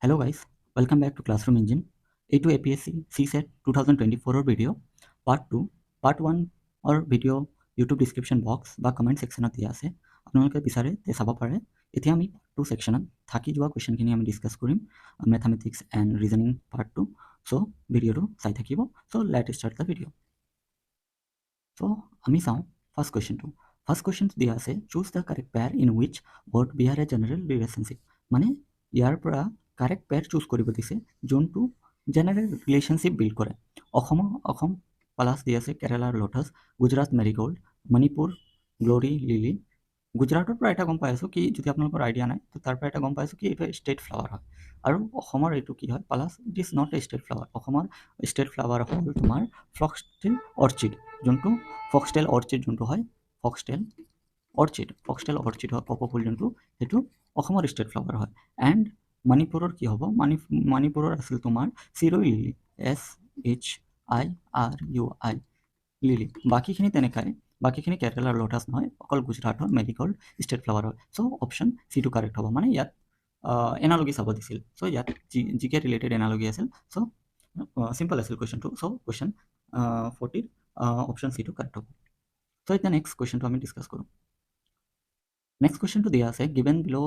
Hello guys, welcome back to Classroom Engine. A2 APSC CSAT 2024 video part 2 part 1 or video YouTube description box বা comment ছেকশ্যনত দিয়া আছে আপোনালোকে বিচাৰে তে চাব পাৰে এতিয়া আমি পাৰ্ট 2 ছেকশ্যনত থাকি যোৱা কুৱেশ্যনখিনি আমি ডিছকাছ কৰিম mathematics and reasoning part 2 so' ভিডিঅ'টো চাই থাকিব so' let start the video' so' আমি চাওঁ ফাৰ্ষ্ট কুৱেশ্যনটো ফাৰ্ষ্ট কুৱেশ্যনটো দিয়া আছে choose the correct pair in which word behave a general relationship মানে ইয়াৰ পৰা কাৰেক্ট পেয়াৰ চুজ কৰিব দিছে যোনটো জেনেৰেল ৰিলেশ্যনশ্বিপ বিল্ড কৰে অসম প্লাছ দি আছে কেৰেলাৰ lotus Gujarat Marigold Manipur glory lily গুজৰাটৰ পৰা এটা গম পাই আছোঁ কি যদি আপোনালোকৰ আইডিয়া নাই তো তাৰ পৰা এটা গম পাই আছোঁ কি এইটো ষ্টেট ফ্লাৱাৰ হয় আৰু অসমৰ এইটো কি হয় plus it is not a state flower অসমৰ ষ্টেট ফ্লাৱাৰ হ'ল তোমাৰ ফক্সটেল অৰ্চিড যোনটো ফক্সটেল অৰ্চিড যোনটো হয় ফক্সটেল অৰ্চিড হয় কপৌ যোনটো সেইটো অসমৰ ষ্টেট ফ্লাৱাৰ হয় এণ্ড মণিপুৰৰ কি হ'ব মণিপুৰৰ আছিল তোমাৰ চিৰৈ লিলি SHIRUI লিলি বাকীখিনি তেনেকাই বাকীখিনি কেৰেলাৰ লোটাছ নহয় অকল গুজৰাটৰ মেৰিগ'ল্ড ষ্টেট ফ্লাৱাৰ হয় চ' অপশ্যন চিটো কাৰেক্ট হ'ব মানে ইয়াত এনালগি চাব দিছিল চ' ইয়াত জিকে ৰিলেটেড এনালগি আছিল চ' চিম্পল আছিল কুৱেশ্যনটো চ' কুৱেশ্যন 40 অপশ্যন চিটো কাৰেক্ট হ'ব চ' এতিয়া নেক্সট কুৱেশ্যনটো আমি ডিছকাছ কৰোঁ নেক্সট কুৱেশ্যনটো দিয়া আছে গিভেন বিলো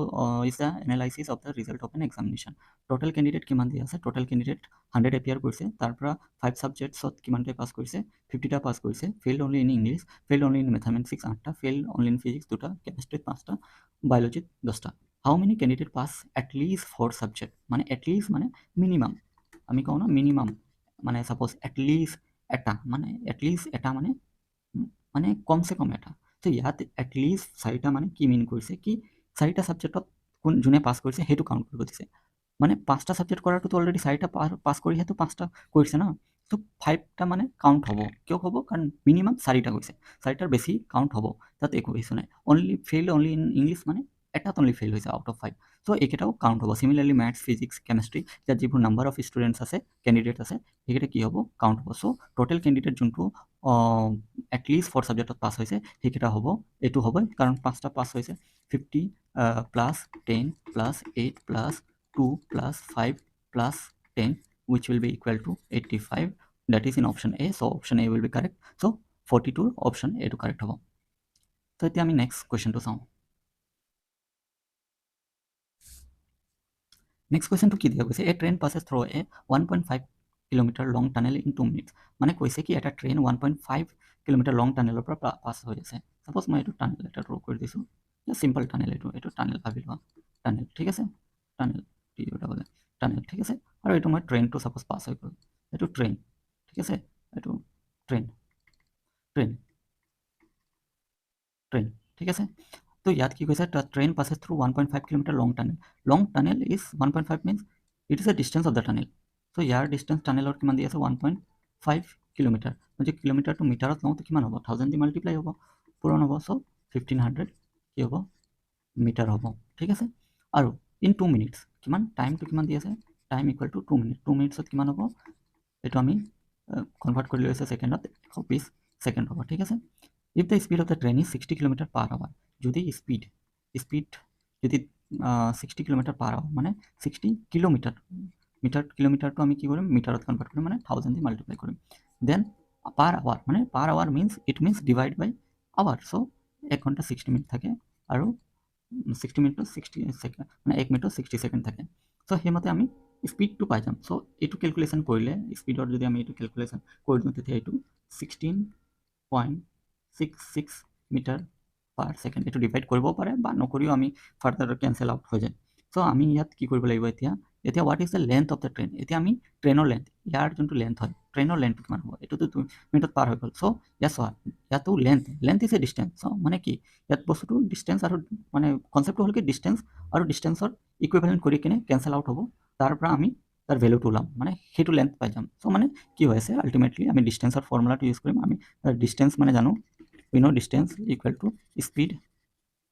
is the analysis of the result of N examination total candidate কিমান দিয়া আছে টোটেল কেণ্ডিডেট 100 এপিয়াৰ কৰিছে তাৰ পৰা 5 ছাবজেক্টছত কিমানটা পাছ কৰিছে 50টা পাছ কৰিছে failed only in English failed only in mathematics 8টা ফেইল্ড অনলি ইন ফিজিক্স 2টা কেমিষ্ট্ৰিত 5টা বায়'লজিত 10টা how many candidate pass at least 4 subject মানে এটলিষ্ট মানে মিনিমাম আমি কওঁ ন মিনিমাম মানে ছাপ'জ এটলিষ্ট এটা মানে কমচে কম এটা তো ইয়াত এটলিষ্ট 4টা মানে কি মিন কৰিছে কি 4টা ছাবজেক্টত যোনে পাছ কৰিছে সেইটো কাউণ্ট কৰিব দিছে মানে 5টা ছাবজেক্ট কৰাটোতো অলৰেডি 4টা পাছ কৰিহেতো 5টা কৰিছে ন তো 5টা মানে কাউণ্ট হ'ব কিয় হ'ব কাৰণ মিনিমাম 4টা গৈছে 4টাৰ বেছি কাউণ্ট হ'ব তাত একো ইছ্যু নাই ফেইল অনলি ইন ইংলিছ মানে এটাত অনলি ফেইল হৈছে আউট অফ 5 চ' এইকেইটাও কাউণ্ট হ'ব চিমিলাৰলি মেথছ ফিজিক্স কেমেষ্ট্ৰি ইয়াত যিবোৰ নাম্বাৰ অফ ষ্টুডেণ্টছ আছে কেণ্ডিডেট আছে সেইকেইটা কি হ'ব কাউণ্ট হ'ব চ' টোটেল কেণ্ডিডেট যোনটো এটলিষ্ট 4 ছাবজেক্টত পাছ হৈছে সেইকেইটা হ'ব এইটো হ'বই কাৰণ 5টা পাছ হৈছে 50 plus 10 plus 8 plus 2 plus 5 plus 10 which will be equal to 85 that is in option A so option A will be correct so 42 option A to correct হ'ব so এতিয়া আমি next question to চাওঁ next question to কি দিয়া গৈছে a train passes through a 1.5 kilometre long tunnel in 2 minutes মানে কৈছে কি এটা ট্ৰেইন 1.5 কিলোমিটাৰ লং টানেলৰ পৰা পাছ হৈ আছে সাপোজ মই এইটো টানেল এটা ড্ৰ কৰি দিছোঁ সিম্পল টানেল এইটো টানেল ভাবি লোৱা টানেল ঠিক আছে টানেল টানেল ঠিক আছে আৰু এইটো মই ট্ৰেইনটো সাপোজ পাছ হৈ গ'ল এইটো ট্ৰেইন ঠিক আছে এইটো ট্ৰেইন ঠিক আছে তো ইয়াত কি কৈছে train passes through 1.5 kilometre long tunnel is 1.5 means it is a distance of the tunnel so ইয়াৰ ডিষ্টেঞ্চ টানেলৰ কিমান দি আছে 1.5 কিলোমিটাৰ যদি কিলোমিটাৰটো মিটাৰত লওঁ তো কিমান হ'ব 1000 দি মাল্টিপ্লাই হ'ব পূৰণ হ'ব চ' 1500 কি হ'ব মিটাৰ হ'ব ঠিক আছে আৰু ইন 2 মিনিটছ কিমান টাইমটো কিমান দি আছে টাইম ইকুৱেল টু 2 মিনিট 2 মিনিটছত কিমান হ'ব এইটো আমি কনভাৰ্ট কৰি লৈছে ছেকেণ্ডত 120 ছেকেণ্ড হ'ব ঠিক আছে if the speed of the train is 60 km per hour যদি স্পিড যদি 60 km per hour মানে 60 কিলোমিটাৰ কিলোমিটাৰটো আমি কি কৰিম মিটাৰত কনভাৰ্ট কৰিম মানে 1000 দি মাল্টিপ্লাই কৰিম দেন পাৰ আৱাৰ মানে per hour it means divide by hour so' 1 ঘণ্টা 60 মিনিট থাকে আৰু 60 মিনিটত 60 ছেকেণ্ড মানে 1 মিনিটত 60 ছেকেণ্ড থাকে চ' সেইমতে আমি স্পীডটো পাই যাম চ' এইটো কেলকুলেশ্যন কৰিলে স্পীডৰ যদি আমি এইটো কেলকুলেশ্যন কৰি দিওঁ তেতিয়া এইটো 16.66 মিটাৰ পাৰ ছেকেণ্ড এইটো ডিভাইড কৰিব পাৰে বা নকৰিও আমি ফাৰ্দাৰ কেঞ্চেল আউট হৈ যায় চ' আমি ইয়াত কি কৰিব লাগিব এতিয়া what is the length of the train এতিয়া আমি ট্ৰেইনৰ লেন্থ ইয়াৰ যোনটো লেন্থ হয় ট্ৰেইনৰ লেন্থটো কিমান হ'ব এইটোতো 2 মিনিটত পাৰ হৈ গ'ল চ' ইয়াত চোৱা ইয়াতো লেন্থ ইজ এ ডিষ্টেঞ্চ চ' মানে কি ইয়াত বস্তুটো ডিষ্টেঞ্চ আৰু মানে কনচেপ্টটো হ'ল কি ডিষ্টেঞ্চ আৰু ডিষ্টেঞ্চৰ ইকুইভেলেণ্ট কৰি কিনে কেঞ্চেল আউট হ'ব তাৰ পৰা আমি তাৰ ভেলুটো ওলাম মানে সেইটো লেন্থ পাই যাম চ' মানে কি হৈ আছে আল্টিমেটলি আমি ডিষ্টেঞ্চৰ ফৰ্মুলাটো ইউজ কৰিম আমি ডিষ্টেঞ্চ মানে জানো we know distance equal to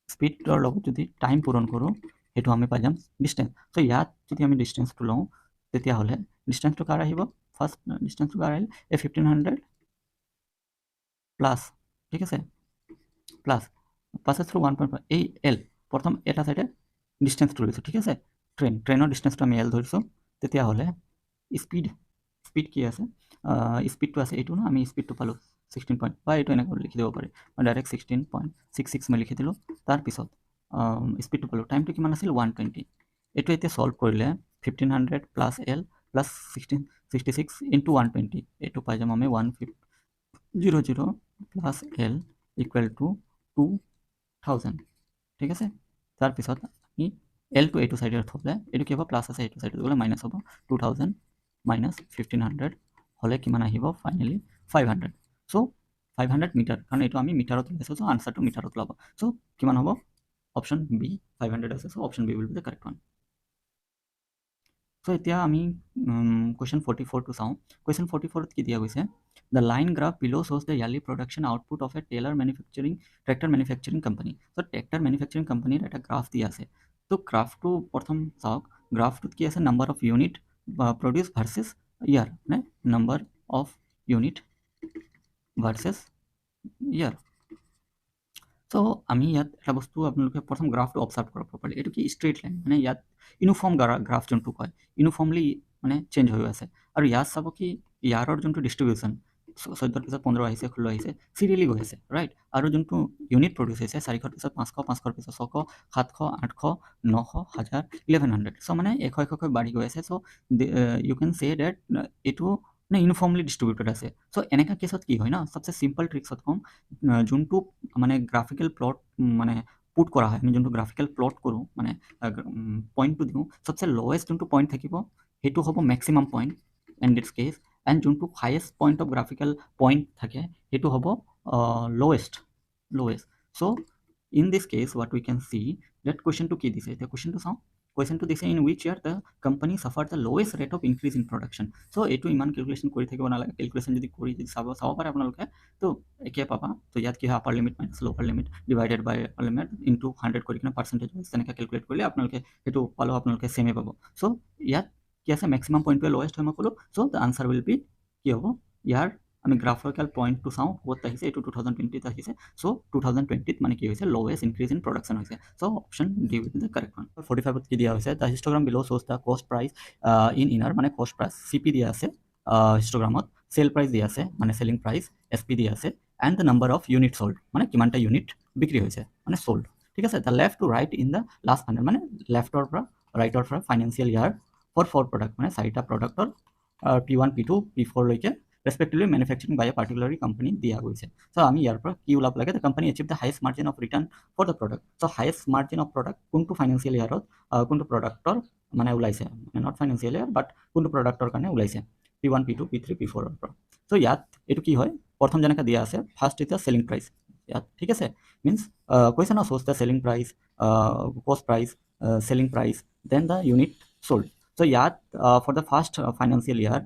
স্পীডৰ লগত যদি টাইম পূৰণ কৰোঁ সেইটো আমি পাই যাম ডিষ্টেঞ্চ চ' ইয়াত যদি আমি ডিষ্টেঞ্চটো লওঁ তেতিয়াহ'লে ডিষ্টেঞ্চটো কাৰ আহিব ফাৰ্ষ্ট ডিষ্টেঞ্চটো কাৰ আহিল এই 1500 প্লাছ ঠিক আছে প্লাছ passes through 1.5 এই এল প্ৰথম এটা চাইডে ডিষ্টেঞ্চটো লৈছোঁ ঠিক আছে ট্ৰেইনৰ ডিষ্টেঞ্চটো আমি এল ধৰিছোঁ, তেতিয়াহ'লে স্পীড কি আছে, স্পীডটো আছে এইটো ন, আমি স্পীডটো পালোঁ 16 পইণ্ট, বা এইটো এনেকৈ লিখি দিব পাৰি, মই ডাইৰেক্ট 16.66 মই লিখি দিলোঁ। তাৰপিছত স্পীডটো পালোঁ, টাইমটো কিমান আছিল 120। এইটো এতিয়া ছল্ভ কৰিলে 1500 প্লাছ এল প্লাছ 66 ইনটু 120, এইটো পাই যাম আমি 1500 প্লাছ এল ইকুৱেল টু 2000, ঠিক আছে। তাৰপিছত আমি এলটো এইটো ছাইডে থ'লে এইটো কি হ'ব, প্লাছ আছে এইটো ছাইডে গ'লে মাইনাছ হ'ব, 2000 মাইনাছ 1500 হ'লে কিমান আহিব ফাইনেলি 500। চ' 500 মিটাৰ, কাৰণ এইটো আমি মিটাৰত ওলাইছোঁ, চ' আনচাৰটো মিটাৰত ওলাব। চ' কিমান হ'ব, অপশ্যন বি 500 আছে, so' option B will be the correct one. So' এতিয়া আমি কুৱেশ্যন 44টো চাওঁ। কুৱেশ্যন 44ত কি দিয়া গৈছে, দ্য লাইন গ্ৰাফ বিলো shows the yearly production output of a tractor manufacturing company. So' tractor manufacturing কোম্পানীৰ এটা গ্ৰাফ দিয়া আছে। তো গ্ৰাফটো প্ৰথম চাওক, গ্ৰাফটোত কি আছে, number of unit produce versus year, মানে number of unit versus year. So' আমি ইয়াত এটা বস্তু আপোনালোকে প্ৰথম গ্ৰাফটো অবজাৰ্ভ কৰক প্ৰপাৰলি, এইটো কি ষ্ট্ৰেইট লাইন, মানে ইয়াত ইউনিফৰ্ম গ্ৰাফ যোনটো কয়, ইউনিফৰ্মলি মানে চেঞ্জ হৈ আছে। আৰু ইয়াত চাব কি ইয়াৰৰ যোনটো ডিষ্ট্ৰিবিউশ্যন 14ৰ পিছত 15 আহিছে, 16 আহিছে, চিৰিয়েলি গৈ আছে, ৰাইট। আৰু যোনটো ইউনিট প্ৰডিউচ হৈছে 400ৰ পিছত 500, 500ৰ পিছত 600, 700, 800, 900, 1000, 1100। চ' মানে 100 বাঢ়ি গৈ আছে। চ' ইউ কেন চে ডেট এইটো মানে ইউনিফৰ্মলি ডিষ্ট্ৰিবিউটেড আছে। চ' এনেকুৱা কেছত কি হয় ন, চবচে চিম্পল ট্ৰিক্সত কম, যোনটো মানে গ্ৰাফিকেল প্লট মানে পুট কৰা হয়, আমি যোনটো গ্ৰাফিকেল প্লট কৰোঁ, মানে পইণ্টটো দিওঁ, চবচে লৱেষ্ট যোনটো পইণ্ট থাকিব সেইটো হ'ব maximum point in this case, and যোনটো highest point of graphical point থাকে সেইটো হ'ব lowest. So' in this case what we can see that কুৱেশ্যনটো কি দিছে, এতিয়া কুৱেশ্যনটো চাওঁ। কুৱেশ্যনটো দিছে in which year the company suffer the lowest rate of increase in production. So' এইটো ইমান কেলকুলেশ্যন কৰি থাকিব নালাগে, কেলকুলেশ্যন যদি চাব পাৰে আপোনালোকে, তো একে পাবা। তো ইয়াত কি হয়, আপাৰ লিমিট মাইনাছ লোৱাৰ লিমিট ডিভাইডেড বাই আপাৰ লিমিট ইনটু 100 কৰি কিনে পাৰ্চেণ্টেজ তেনেকৈ কেলকুলেট কৰিলে আপোনালোকে সেইটো পালেও আপোনালোকে ছেমে পাব। চ' ইয়াত কি আছে, মেক্সিমাম পইণ্টটোৱে লৱেষ্ট হয় মই ক'লোঁ। চ' দ্য আনচাৰ উইল বি কি হ'ব, ইয়াৰ আমি গ্ৰাফিকেল পইণ্টটো চাওঁ ক'ত আহিছে, এইটো 2020ত আহিছে। চ' 2020ত মানে কি হৈছে, লৱেষ্ট ইনক্ৰিজ ইন প্ৰডাকশ্যন হৈছে। So' option D will be the correct one. 45ত কি দিয়া হৈছে, the histogram below shows the cost price in INR, মানে কষ্ট প্ৰাইচ চিপি দিয়া আছে হিষ্টগ্ৰামত, চেল প্ৰাইচ দিয়া আছে মানে চেলিং প্ৰাইচ, এছপি দিয়া আছে, and the number of unit sold, মানে কিমানটা ইউনিট বিক্ৰী হৈছে, মানে চল্ড, ঠিক আছে। The left to right in the last 100, মানে লেফ্টৰ পৰা ৰাইটৰ পৰা ফাইনেন্সিয়েল ইয়াৰ ফৰ 4 প্ৰডাক্ট, মানে 4টা প্ৰডাক্টৰ P1, P2, P4 লৈকে respectively manufacturing by a particular company দিয়া গৈছে। চ' আমি ইয়াৰ পৰা কি ওলাব লাগে, the company achieve the highest margin of return for the product. So' highest margin of product কোনটো ফাইনেন্সিয়েল ইয়াৰত কোনটো প্ৰডাক্টৰ মানে ওলাইছে, মানে নট ফাইনেন্সিয়েল ইয়াৰ বাট কোনটো প্ৰডাক্টৰ কাৰণে ওলাইছে, P1, P2, P3, P4ৰ পৰা। চ' ইয়াত এইটো কি হয়, প্ৰথম যেনেকৈ দিয়া আছে, ফাৰ্ষ্ট এতিয়া চেলিং প্ৰাইচ ইয়াত, ঠিক আছে। মিনছ কৈছে ন, choose the selling price, cost price, selling price, then the unit sold. So yeah, for the first financial year,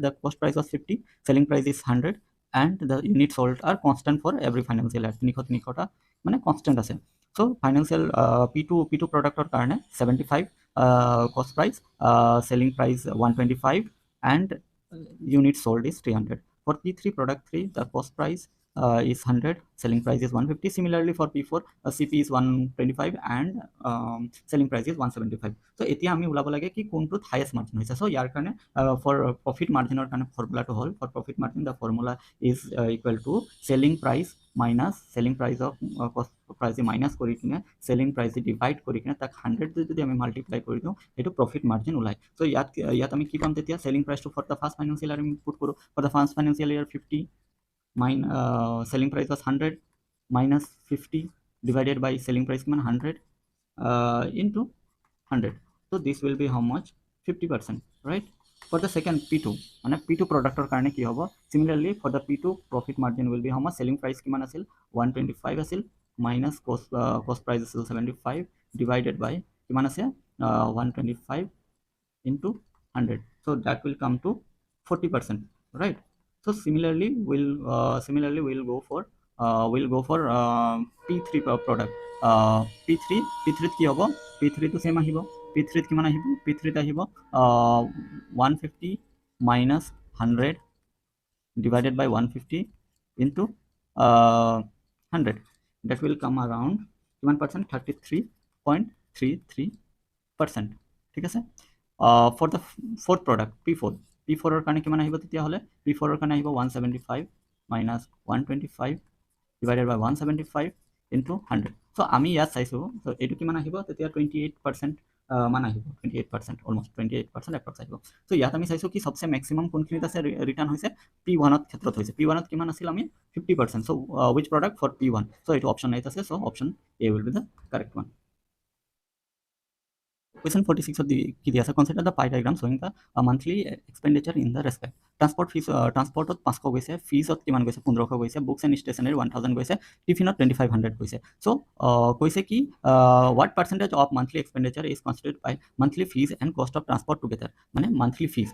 the cost price was 50, selling price is 100, and the units sold are constant for every financial year. তিনিশটা মানে constant আছে। So financial P2 product or karne 75 cost price, selling price 125, and units sold is 300. For P3 product 3, the cost price is 100, selling price is 150. Similarly for P4, CP is 125 and selling price is 175. So এতিয়া আমি ওলাব লাগে কি কোনটোত highest margin হৈছে। চ' ইয়াৰ কাৰণে for profit মাৰ্জিনৰ কাৰণে ফৰ্মুলাটো হ'ল, for profit margin the formula is equal to selling price minus selling price of cost price minus কৰি কিনে চেলিং প্ৰাইচ ডিভাইড কৰি কিনে তাক 100 যদি আমি মাল্টিপ্লাই কৰি দিওঁ, সেইটো প্ৰফিট মাৰ্জিন ওলায়। চ' ইয়াত আমি কি পাম তেতিয়া, চেলিং প্ৰাইচটো for the first financial year আমি পুট কৰোঁ, for the first financial year 50, selling price was 100 minus 50 divided by selling price 100 into 100. So this will be how much, 50%, right? For the second P2, মানে P2 productor কাৰণে কি হ'ব, similarly for the P2 profit margin will be how much, selling price কিমান আছিল 125 আছিল, minus cost price আছিল 75 divided by কিমান আছে 125 into 100. So that will come to 40%, right? So similarly we'll go for P3 product, P3 কি হ'ব, P3 to same আহিব, P3 কিমান আহিব, P3 আহিব 150 minus 100 divided by 150 into 100. That will come around 1%, 33.33 percent ঠিক আছে for the fourth product P4 কাৰণে কিমান আহিব তেতিয়াহ'লে P4 কাৰণে আহিব 175 minus 125 divided by 175 into 100 so আমি ইয়াত চাইছোঁ so এইটো কিমান আহিব তেতিয়া 28% মান আহিব 28% অলমোষ্ট 28% এপ্ৰক্স আহিব so ইয়াত আমি চাইছোঁ কি সবচে মেক্সিমাম কোনখিনিত আছে ৰিটাৰ্ণ হৈছে P1 ক্ষেত্ৰত হৈছে P1 কিমান আছিল আমি 50% so which product for P1 so এইটো অপশ্যন এইট আছে so option A will be the correct one. Question 46 of the KDS consider the pie diagram showing the monthly expenditure in the respect. Transport fees, transport of 500 গৈছে, fees of কিমান গৈছে 1500 গৈছে, books and stationery 1000 গৈছে, tiffin of 2500 গৈছে. So কৈছে কি what percentage of monthly expenditure is constituted by monthly fees and cost of transport together. মানে monthly fees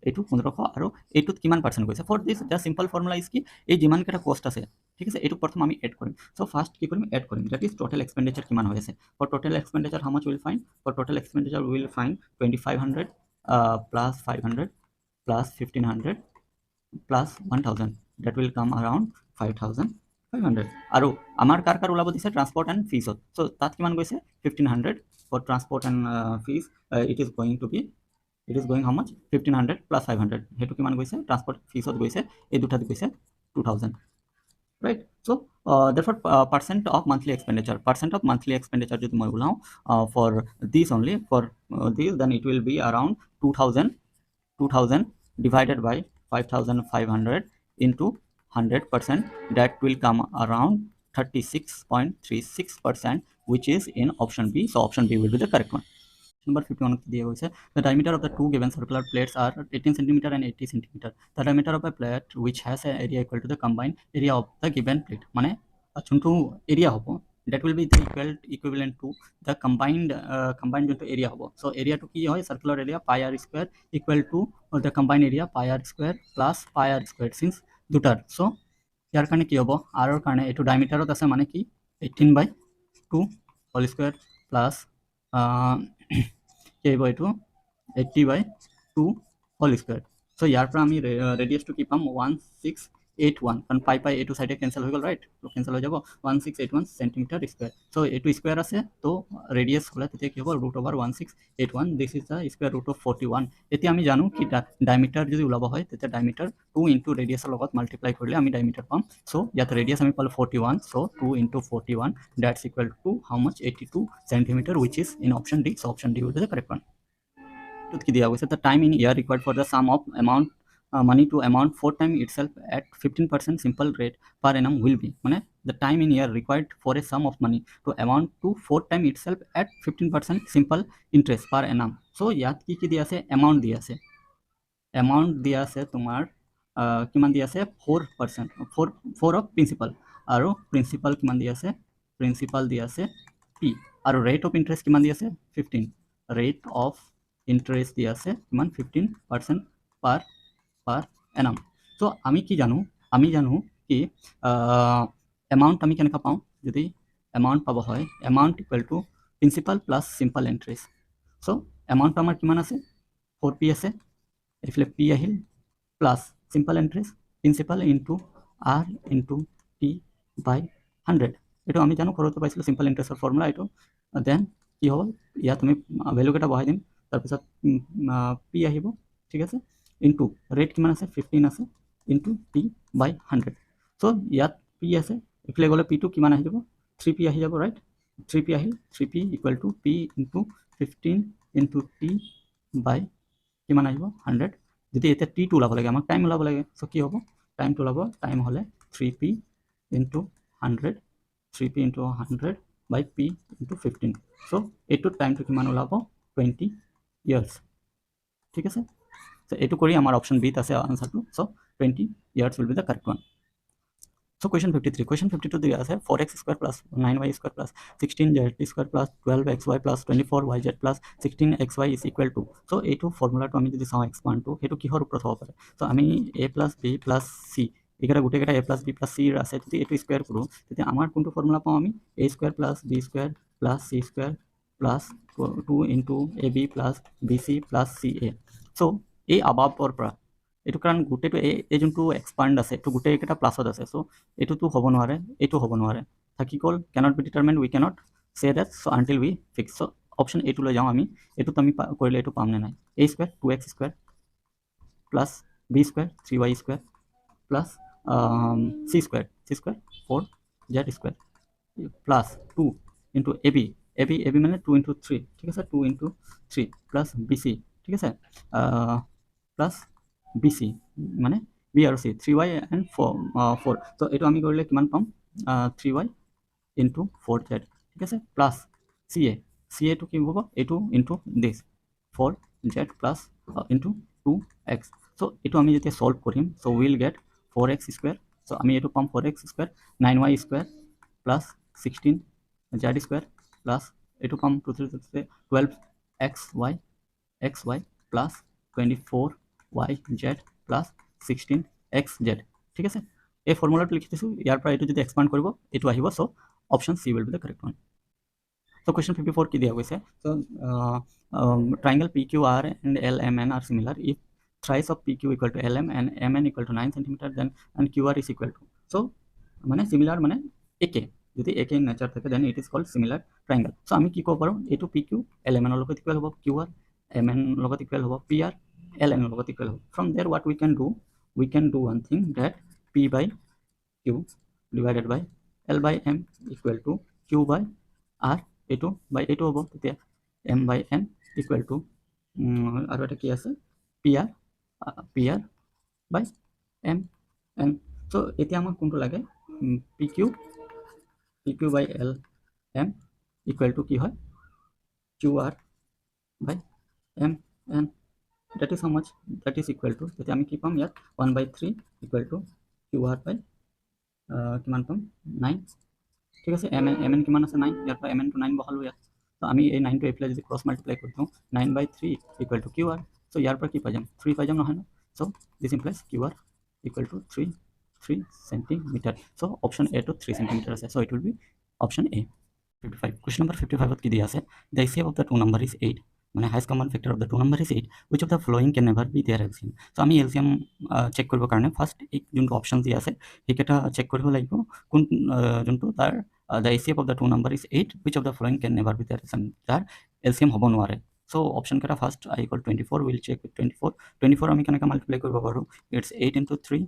এইটো 1500 আৰু এইটোত কিমান পাৰ্চেণ্ট গৈছে for this the simple formula is কি এই যিমানকেইটা কষ্ট আছে ঠিক আছে এইটো প্ৰথম আমি এড কৰিম চ' ফাৰ্ষ্ট কি কৰিম এড কৰিম দ্যাট ইজ টোটেল এক্সপেণ্ডিচাৰ কিমান হৈ আছে for total expenditure how much will find for total expenditure will find 2500 plus 500 plus 1500 plus 1000 that will come around 5500 আৰু আমাৰ কাৰ ওলাব দিছে ট্ৰান্সপৰ্ট এণ্ড ফিজত চ' তাত কিমান গৈছে 1500 for transport and fees it is going how much 1500 plus 500 হেতু কিমান গৈছে ট্ৰান্সপৰ্ট ফিজত গৈছে এই দুটাত গৈছে 2000 right so therefore percent of monthly expenditure যদি মই ওলাও for this only for this then it will be around 2000 divided by 5500 into 100% that will come around 36.36% which is in option B so option B will be the correct one. Number 51 दिया हुआ है the diameter of the two given circular plates are 18 cm and 80 cm. The diameter of a plate which has an area equal to the combined area of the given plate মানে যোনটো area হ'ব that will be the equivalent to the combined যোনটো area হ'ব so area to কি হয় circular area pi r square equal to the combined area pi r square plus pi r square since দুটাৰ so ইয়াৰ কাৰণে কি হ'ব r ৰ কাৰণে এইটো ডায়ামিটাৰত আছে মানে কি 18/2 whole square plus কি আহিব এইটো 80/2 হোল স্কোয়ার সো ইয়াৰ পৰা আমি ৰেডিয়াসটো কি পাম 1681 কাৰণ পাই এইটো সাইডে কেনসেল হৈ গ'ল ৰাইট তো কেনসেল হৈ যাব 1681 সেন্টিমিটাৰ স্কয়াৰ সো এইটো স্কয়াৰ আছে তো ৰেডিয়াস হলে তেতিয়া কি হ'ব √1681 this is the square root of 41 এতিয়া আমি জানো কি ডায়ামিটাৰ যদি ওলাব হয় তেতিয়া ডায়ামিটাৰ 2 ইনটু ৰেডিয়াসৰ লগত মাল্টিপ্লাই কৰিলে আমি ডায়ামিটাৰ পাম সো ইয়াত ৰেডিয়াস আমি পালো 41 so 2 into 41 that's equal to how mass 82 centimetre which is in option D so option D will be the correct one. কি দিয়া গৈছে the time in year required for the sum of amount money to amount 4 times itself at 15% simple rate per annum will be মানে the time in year required for a sum of money to amount to 4 times itself at 15% simple interest per annum so ইয়াত কি দিয়া আছে amount দিয়া আছে তোমাৰ কিমান দিয়া আছে 4% 4 of principal আৰু principal কিমান দিয়া আছে principal দিয়া আছে p আৰু rate of interest কিমান দিয়া আছে 15 rate of interest দিয়া আছে কিমান 15% per annum so আমি কি জানো কি amount আমি কেনেকা পাওঁ যদি amount পাব হয় amount equal to principal plus simple interest so amount আমাৰ কিমান আছে 4p আছে এইফালে p আহিল plus simple interest principal into r into t by 100 এইটো আমি জানো ঘৰতে পাইছিলো simple interest ৰ ফৰ্মুলা এইটো দেন কি হ'ল ইয়াত তুমি ভ্যালু কেটা বহাই দিম তাৰপিছত p আহিব ঠিক আছে ইনটু ৰেট কিমান আছে 15 আছে ইনটু t by 100 সো ইয়াত p আছে ইফালে গলে p টো কিমান আহি যাব 3p আহি যাব ৰাইট 3p আহিল 3p equal to p into 15 into t by কিমান আহিব 100 যদি এটা t টো ওলাব লাগে আমাক টাইম ওলাব লাগে সো কি হ'ব টাইম টো ওলাব টাইম হলে 3p into 100 3p into 100 by p into 15 so এইটো টাইমটো কিমান ওলাব 20 years ঠিক আছে সো এইটো কৰি আমাৰ অপশন বি ত আছে আনসাৰটো so 20 years will be the correct one. So question 52 দিয়া আছে 4x square plus 9y square plus 16z square plus 12xy plus 24yz plus 16xy is equal to so এইটো ফৰ্মুলাটো আমি যদি চাওঁ expand to সেইটো কিহৰ ওপৰত হ'ব পাৰে so আমি a plus b plus c একেটা গোটেইকেইটা a plus b plus c আছে যদি এইটো স্কয়াৰ কৰো তেতিয়া আমাৰ কোনটো ফৰ্মুলা পাওঁ আমি a square plus b square plus c square plus 2 into ab plus bc plus ca so এই above পৰা এইটো কাৰণ গোটেইটো এই যোনটো এক্সপান্ড আছে এইটো গোটেইকেইটা প্লাছত আছে সো এইটোতো হ'ব নোৱাৰে এইটো হ'ব নোৱাৰে থাকি গ'ল cannot be determined we cannot say that so until we fix so option এটোলৈ যাওঁ আমি, এইটোত আমি কৰিলে এইটো পাম নে নাই, a square 2x square plus b square 3y square plus c square 4z square plus 2 into ab মানে 2 ইন্টু 3, ঠিক আছে, 2 ইন্টু 3 প্লাছ bc, ঠিক আছে, প্লাছ bc মানে b আৰু c 3y and 4, তো এইটো আমি কৰিলে কিমান পাম, 3y ইন্টু 4z, ঠিক আছে, প্লাছ ca টো কি হ'ব, এইটো ইন্টু দিছ 4z প্লাছ ইন্টু 2x, চ' এইটো আমি যেতিয়া সলভ কৰিম, চ' উইল গেট 4x স্কুৱেৰ, চ' আমি এইটো পাম 4x square 9y square plus 16z square plus এইটো পাম 12xy plus 24yz plus 16xz, ঠিক আছে, এই ফৰ্মুলাটো লিখি দিছোঁ, ইয়াৰ পৰা এইটো যদি এক্সপাণ্ড কৰিব এইটো আহিব, so' option C will be the correct one. So question 54 কি দিয়া গৈছে, so triangle PQR and LMN are similar if thrice of PQ equal to LM and MN equal to 9 cm then and QR is equal to, so মানে similar মানে একে, যদি একে nature থাকে then it is called similar triangle, so আমি কি ক'ব পাৰোঁ, এইটো PQ LMN ৰ লগত ইকুৱেল হ'ব, QR MN ৰ লগত ইকুৱেল হ'ব, PR LN ৰ লগত ইকুৱেল হ'ব, from there what we can do one thing, that P by Q divided by L by M equal to Q by R, এইটো বাই এইটো হ'ব, তেতিয়া m by n equal to আৰু এটা কি আছে pr বাই m n, চ' এতিয়া আমাক কোনটো লাগে, pq by l m equal to কি হয়, qr by m n, that is how much, that is equal to, তেতিয়া আমি কি পাম ইয়াত 1/3 ইকুৱেল টু qr বাই কিমান পাম 9, ঠিক আছে, mn কিমান আছে 9, ইয়াৰ পৰা mn টো 9 বহালোঁ ইয়াত, তো আমি এই 9 টো এইফালে যদি ক্ৰছ মাল্টিপ্লাই কৰি দিওঁ 9/3 ইকুৱেল টু QR, চ' ইয়াৰ পৰা কি পাই যাম 3 পাই যাম, নহয় ন, চ' this implies QR equal to 3 centimetre, so' option A টো 3 সেন্টিমিটাৰ আছে, so' it will be option A. 55 question number 55 কি দিয়া আছে, the HCF of the two number is 8, মানে highest common factor of the two number is 8, which of the following can never be their LCM, so আমি LCM check কৰিবৰ কাৰণে first এই যোনটো option দিয়া আছে সেইকেইটা চেক কৰিব লাগিব, কোন যোনটো তাৰ the HCF of the two number is 8, which of the following can never be their LCM, যাৰ LCM হ'ব নোৱাৰে, চ' অপশ্যন কেইটা first I equal 24 will check with 24 আমি কেনেকৈ মাল্টিপ্লাই কৰিব পাৰোঁ, ইটছ 8 into 3,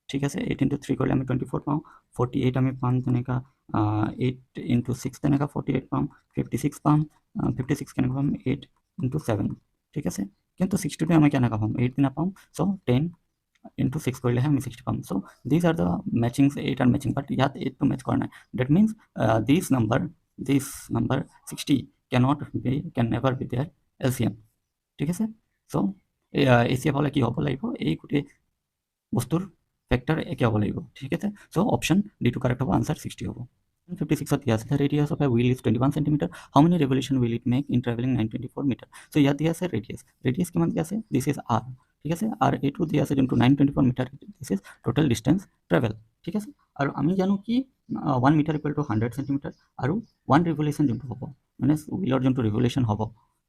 ঠিক আছে, 8 into 3 কৰিলে আমি 24 পাওঁ, 48 আমি পাম তেনেকুৱা, 8 into 6 তেনেকুৱা 48 পাম, 56 পাম, 56 কেনেকৈ পাম 8 into 7, ঠিক আছে, কিন্তু 62 আমি কেনেকৈ পাম 8 নাপাম, চ' 10 into 6 কৰিলেহে আমি 60 পাম, চ' these are the matchings, 8 are matching, but ইয়াত 8 টো মেচ কৰা নাই, that means this number 60 can never be their LCM, ঠিক আছে, চ' HCF হ'লে কি হ'ব লাগিব, এই গোটেই বস্তুৰ ফেক্টৰ একে হ'ব লাগিব, ঠিক আছে, চ' অপশ্যন ডি টো কাৰেক্ট হ'ব, আনসাৰ 60 হ'ব। 56 দিয়া আছে, the radius of a wheel is 21 cm, how many revolution will it make in traveling 924 meter, so ইয়াত দিয়া আছে radius কিমান দিয়া আছে, this is r, ঠিক আছে, r এইটো দিয়া আছে যোনটো 924 metre, this is total distance travel, ঠিক আছে, আৰু আমি জানো কি 1 মিটাৰ ইকুৱেল টু 100 সেন্টিমিটাৰ, আৰু 1 ৰিভলিউশ্যন যোনটো হ'ব মানে হুইলৰ যোনটো ৰিভলিউশ্যন হ'ব,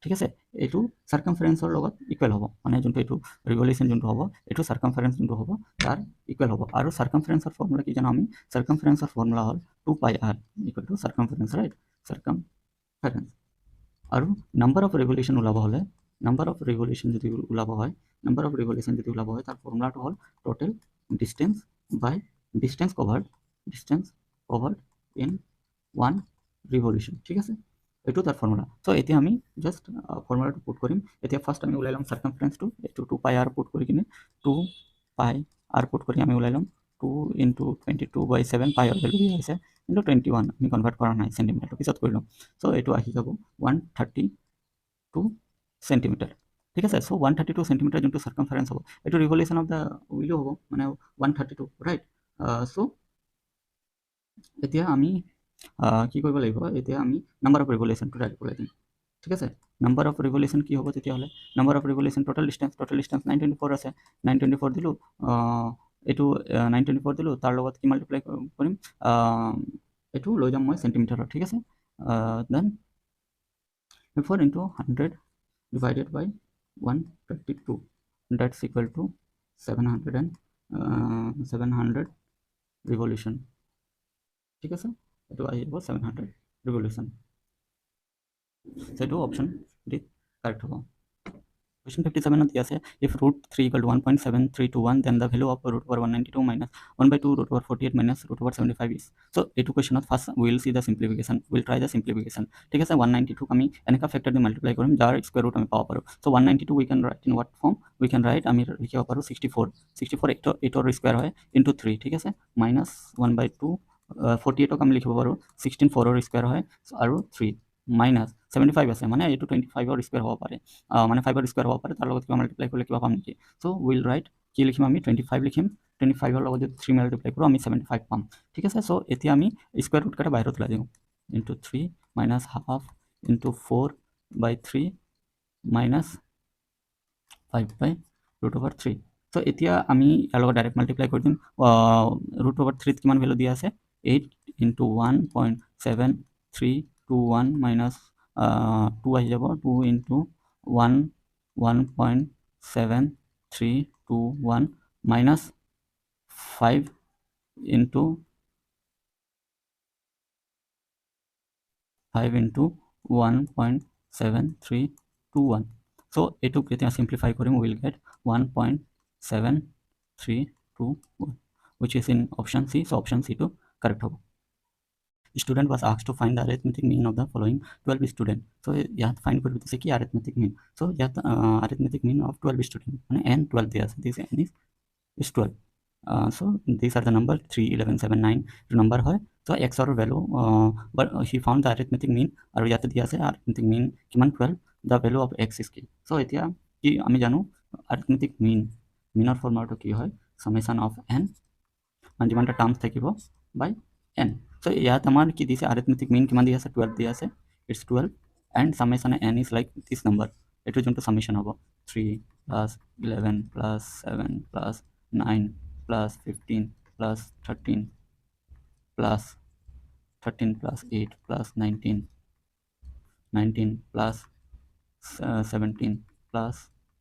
ঠিক আছে, এইটো সাৰ্কামফাৰেন্সৰ লগত ইকুৱেল হ'ব, মানে যোনটো এইটো ৰিভলিউশ্যন যোনটো হ'ব এইটো সাৰ্কামফাৰেন্স যোনটো হ'ব তাৰ ইকুৱেল হ'ব, আৰু সাৰ্কামফাৰেন্সৰ ফৰ্মুলা কি জানো আমি, সাৰ্কামফাৰেন্সৰ ফৰ্মুলা হ'ল 2πr ইকুৱেল টু সাৰ্কামফাৰেন্স, ৰাইট, সাৰ্কামফাৰেন্স, আৰু নাম্বাৰ অফ ৰিভলিউশ্যন ওলাব হ'লে, নাম্বাৰ অফ ৰিভলিউশ্যন যদি ওলাব হয় তাৰ ফৰ্মুলাটো হ'ল total distance by distance covered in 1 revolution, ঠিক আছে, এইটো তাৰ ফৰ্মুলা, চ' এতিয়া আমি জাষ্ট ফৰ্মুলাটো পুট কৰিম, এতিয়া ফাৰ্ষ্ট আমি ওলাই ল'ম সাৰ্কামফাৰেন্সটো, এইটো 2πr পুট কৰি কিনে 2πr পুট কৰি আমি ওলাই ল'ম 2 into 22/7, পাইৰ ভেলু দিয়া হৈছে কিন্তু 21 আমি কনভাৰ্ট কৰা নাই চেণ্টিমিটাৰটো, পিছত কৰি ল'ম, চ' এইটো আহি যাব 132 সেন্টিমিটাৰ, ঠিক আছে, চ' 132 সেন্টিমিটাৰ যোনটো সাৰ্কামফাৰেন্স হ'ব, এইটো ৰিভলিউশ্যন অফ দ্য হুইলো হ'ব, মানে 132, ৰাইট, চ' এতিয়া আমি কি কৰিব লাগিব, এতিয়া আমি নাম্বাৰ অফ ৰিভলিউশ্যনটো ডাইৰেক্ট ওলাই দিম, ঠিক আছে, নাম্বাৰ অফ ৰিভলিউশ্যন কি হ'ব তেতিয়াহ'লে, number of revolution total distance 924 আছে, 924 দিলোঁ, এইটো 924 দিলোঁ, তাৰ লগত কি মাল্টিপ্লাই কৰিম, এইটো লৈ যাম মই চেণ্টিমিটাৰত, ঠিক আছে, then 4 into 100 divided by 132, that's equal to 700 revolution, ঠিক আছে, এইটো আহি যাব 700 revolution, So এইটো অপশ্যন ডি কাৰেক্ট হ'ব। Question 57 दिया है if root 3 equal to 1.7321 then the value of root over 192 minus 1 by 2 root over 48 minus root over 75 is so এইটো question first we will see the simplification we'll try the simplification ঠিক আছে 192 আমি এনেকা factor দি multiply কৰিম যাৰ square root আমি পাব পাৰো so 192 we can write in what form we can write আমি লিখিব পাৰো 64 8 স্কয়াৰ হয় into 3 ঠিক আছে minus 1 by 2 48 আমি লিখিব পাৰো 16 4 স্কয়াৰ হয় আৰু 3 minus 75 আছে মানে এইটো 25 স্কয়াৰ হ'ব পাৰে মানে 5 স্কয়াৰ হ'ব পাৰে তাৰ লগত কিবা মাল্টিপ্লাই কৰিলে কিবা পাম নেকি সো উইল ৰাইট কি লিখিম আমি 25 লিখিম 25 লগত যদি 3 মাল্টিপ্লাই কৰো আমি 75 পাম ঠিক আছে সো এতিয়া আমি স্কয়াৰ ৰুট কাটা বাহিৰত ওলাই দিও into 3 minus half into 4 by 3 minus 5 by root over 3 so এতিয়া আমি ইয়াৰ লগত ডাইৰেক্ট মাল্টিপ্লাই কৰি দিম root over 3 কিমান ভ্যালু দিয়া আছে 8 into 1.7321 minus 2 আহি যাব 2 into 1.7321 minus 5 into 1.7321 so এইটো কেতিয়া simplify কৰিম we will get 1.7321 which is in option C so option C to correct হ'ব student was asked to find the arithmetic mean of the following 12 student so ইয়াত find কৰিব দিছে কি arithmetic mean so ইয়াত arithmetic mean of 12 student মানে n 12 দিয়া আছে this n is 12 so these are the number 3 11 7 9 to number হয় so x or value but he found the arithmetic mean আৰু ইয়াতে দিয়া আছে arithmetic mean কিমান 12 the value of x is কি so এতিয়া কি আমি জানো arithmetic mean meanৰ ফৰ্মুলাটো কি হয় summation of n মানে যিমানটা টাৰ্মছ থাকিব by n so ইয়াত আমাৰ কি দিছে arithmetic mean কিমান দিয়া আছে 12 দিয়া আছে it's 12 and summation n is like this number এটো যোনটো summation হ'ব 3 plus 11 plus 7 plus 9 plus 15 plus 13 plus 13 plus 8 plus 19 19 plus 17 plus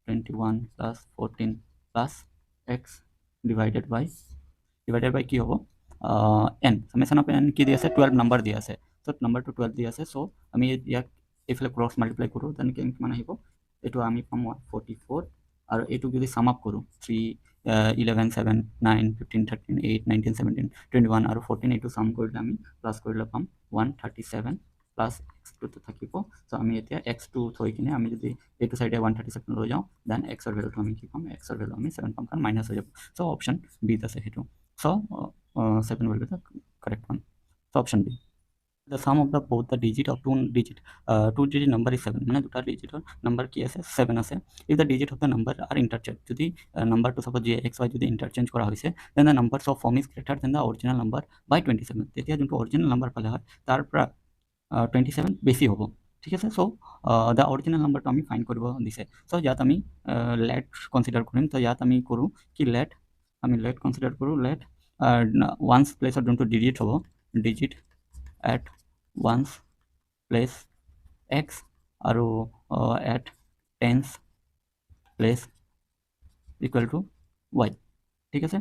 21 plus 14 plus x divided by কি হ'ব n summation of n কি দিয়া আছে 12 number দিয়া আছে so number to 12 দিয়া আছে so আমি ইয়াক এইফালে ক্ৰছ মাল্টিপ্লাই কৰো then কিমান আহিব এটো আমি পাম 44 আৰু এটো যদি সাম আপ কৰো 3 11 7 9 15 13 8 19 17 21 আৰু 14 এটো সাম কৰিলে আমি প্লাস কৰিলে পাম 137 প্লাস x2 তো থাকিব সো আমি এতিয়া x2 থৈ কিনে আমি যদি এটো সাইডে 137 লৈ যাও দেন x এর ভ্যালুটো আমি কি পাম x এর ভ্যালু আমি 7 পাম কারণ মাইনাস হৈ যাব সো অপশন বি আছে হেতু so 7 will be the correct one so option B the sum of the both the digit of two digit number is 7 মানে দুটা digit number কি আছে 7 আছে if the digit of the number are interchanged যদি number to suppose x y যদি interchange করা হইছে then the numbers of form is greater than the original number by 27 তেতিয়া যোনটো original number পালে হয় তাৰ পৰা 27 বেছি হ'ব ঠিক আছে so the original number to আমি ফাইন্ড কৰিব দিছে সো ইয়াত আমি let কনসিডাৰ কৰিম তো ইয়াত আমি কৰো কি let আমি let কনসিডাৰ কৰো let ones place যোনটো digit হ'ব digit at ones place x আৰু at tens place equal to y ঠিক আছে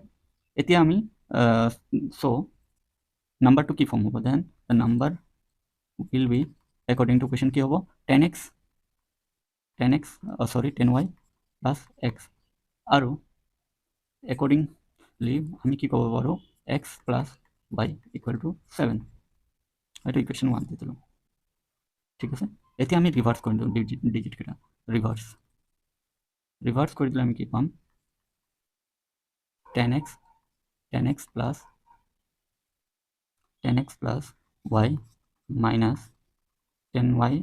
এতিয়া আমি so number to কি ফর্ম হ'ব then the number will be according to question কি হ'ব 10x 10y plus x আৰু accordingly আমি কি ক'ব পাৰো x plus y equal to 7 এটা ইকুয়েশন 1 দি দিলো ঠিক আছে এতিয়া আমি রিভার্স কৰি দিও ডিজিট কেটা ৰিভাৰ্স কৰি দিলে আমি কি পাম 10x plus y minus 10y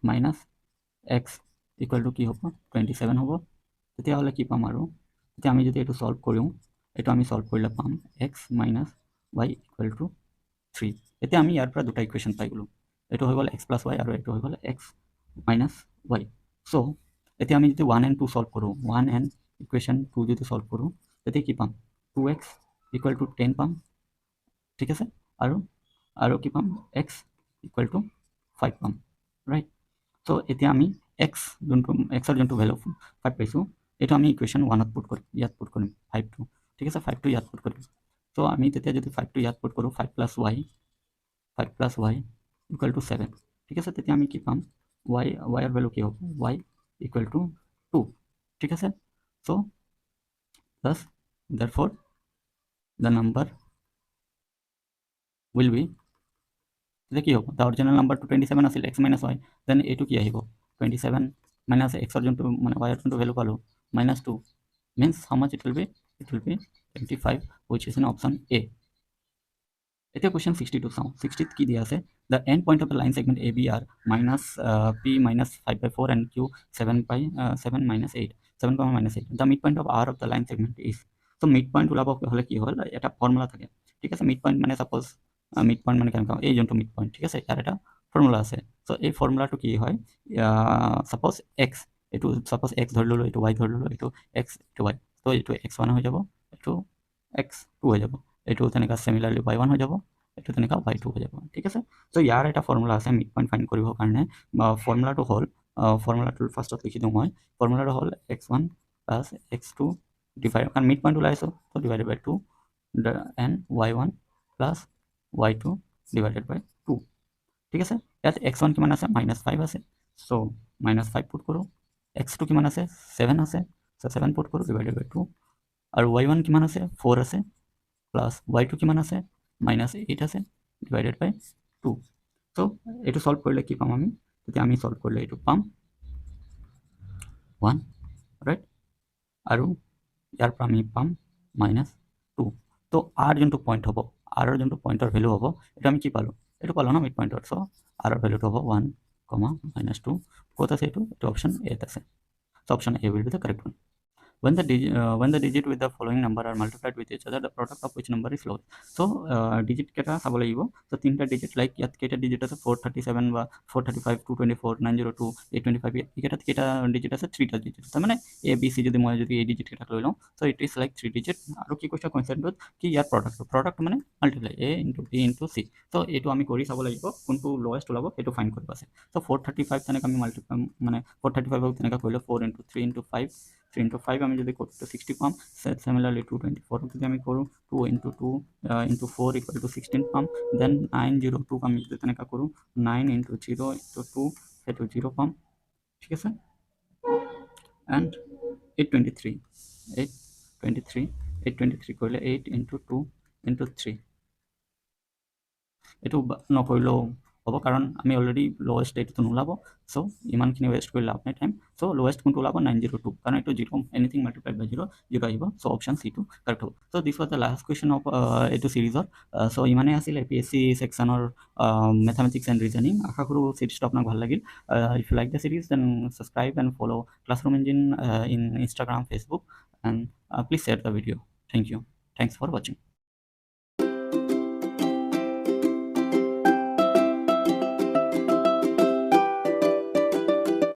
minus x equal to কি হ'ব 27 হ'ব তেতিয়া হলে কি পাম আৰু তেতিয়া আমি যদি এটো সলভ কৰিও এটো আমি সলভ কৰিলে পাম x minus y equal to 3 এতিয়া আমি ইয়াৰ পৰা দুটা ইকুয়েশন পাই গলো এটো হৈ গল x plus y আৰু এটো হৈ গল x minus y so এতিয়া আমি যদি 1 and 2 সলভ কৰো 1 and ইকুয়েশন 2 যদি সলভ কৰো তেতিয়া কি পাম 2x equal to 10 পাম ঠিক আছে আৰু কি পাম x equal to 5 পাম right so এতিয়া আমি x এর যোনটো ভ্যালু 5 পাইছো এটা আমি ইকুয়েশন 1 ত পুট কৰিম ইয়াত পুট কৰিম 5 টো ঠিক আছে 5 টো ইয়াত পুট কৰিম so আমি তেতিয়া যদি 5 টো ইয়াত পুট কৰো 5 plus y equal to 7 ঠিক আছে তেতিয়া আমি কি পাম y এর ভ্যালু কি হবে y ইকুয়াল টু 2 ঠিক আছে so thus therefore the number will be যে কি হ'ব the original number to 27 আছিল x minus y then এইটো কি আহিব 27 minus x ৰ যোনটো মানে y ৰ যোনটো ভ্যালু পালো minus 2 means how much it will be 25 which is in option A এতিয়া question 62 চাওঁ 60 কি দিয়া আছে the end point of the line segment ABR minus p minus 5/4 and q 7 by 7 minus 8 7, minus 8 the midpoint of r of the line segment is so midpoint ওলাব হলে কি হল এটা formula থাকে ঠিক আছে midpoint মানে সাপোজ midpoint মানে কেনেকুৱা এই যোনটো midpoint ঠিক আছে ইয়াৰ এটা ফৰ্মুলা আছে সো এই ফৰ্মুলাটো কি হয় সাপোজ x এটো সাপোজ x ধৰি ললো এটো y ধৰি ললো এটো x এটো y তো এটো x1 হৈ যাব এটো x2 হৈ যাব এটো তেনেকা সিমিলারলি y1 হৈ যাব এটো তেনেকা y2 হৈ যাব ঠিক আছে সো ইয়াৰ এটা ফৰ্মুলা আছে মিড পয়েন্ট ফাইন্ড কৰিব কাৰণে ফৰ্মুলাটো হল ফৰ্মুলাটো ফাৰ্স্টত লিখি দিওঁ মই ফৰ্মুলাটো হল x1 + x2 ডিভাইড কাৰণ মিড পয়েন্ট ওলাইছো তো divided by 2 and y1 + y2 divided by 2 ঠিক আছে ইয়াত x1 কিমান আছে -5 আছে সো -5 পুট কৰো x2 কিমান আছে 7 আছে সো 7 পুট কৰো ডিভাইডেড বাই 2 আৰু y1 কিমান আছে 4 আছে প্লাস y2 কিমান আছে -8 আছে ডিভাইডেড বাই 2 সো এটো সলভ কৰিলে কি পাম আমি তেতিয়া আমি সলভ কৰিলে এটো পাম 1 ৰাইট আৰু ইয়াৰ পৰা আমি পাম -2 তো r যোনটো পইণ্ট হ'ব r ৰ যোনটো পইণ্টৰ ভ্যালু হ'ব এটা আমি কি পালো এটো পালো না মিড পইণ্টৰ সো r ৰ ভ্যালুটো হ'ব 1, -2 কত আছে এটো অপশন A ত আছে so option A will be the correct one when the digit with the following number are multiplied with each other the product of which number is lowest so digit কেটা চাব লাগিব so তিনটা digit like ইয়াত কেটা digit আছে 437 বা 435 224 902 825 একেটা কেটা digit আছে 3টা digit আছে মানে a b c যদি মই যদি এই digit কেটা লৈ লওঁ so it is like 3 digit আৰু কি কৈছে কনসেপ্টত কি ইয়াৰ product মানে multiply a into b into c so এটো আমি কৰি চাব লাগিব কোনটো lowest ওলাব এটো ফাইন্ড কৰিব আছে so 435 তেনেকা আমি মাল্টিপ্লাই মানে 435 তেনেকা কৰিলে 4 into 3 into 5 3 into 5 আমি যদি করি তো 60 পাম similarly 224 যদি আমি কৰো 2 into 2 into 4 equal to 16 পাম then 902 আমি যদি তেনেকা কৰো 9 into 0 into 2 সেটো 0 পাম ঠিক আছে and 823 823 কৰিলে 8 into 2 into 3 এটো নকৰিলেও হ'ব কাৰণ আমি অলৰেডি লোৱেষ্ট এটো নোলাব সো ইমানখিনি ওয়েস্ট কৰি লাভ নাই টাইম সো লোৱেষ্ট কোনটো ওলাব 902 কাৰণ এটো 0 এনিথিং মাল্টিপ্লাইড বাই 0 0 আহিব সো অপশন সি টু কাৰেক্ট হ'ব so this was the last question of এটো সিৰিজৰ সো ইমানে আছিল এপিএসসি সেকশনৰ ম্যাথমেটিক্স এন্ড ৰিজনিং আশা কৰো সিৰিজটো আপোনাক ভাল লাগিল if you like the series then subscribe and follow classroom engine in Instagram Facebook and please share the video thank you thanks for watching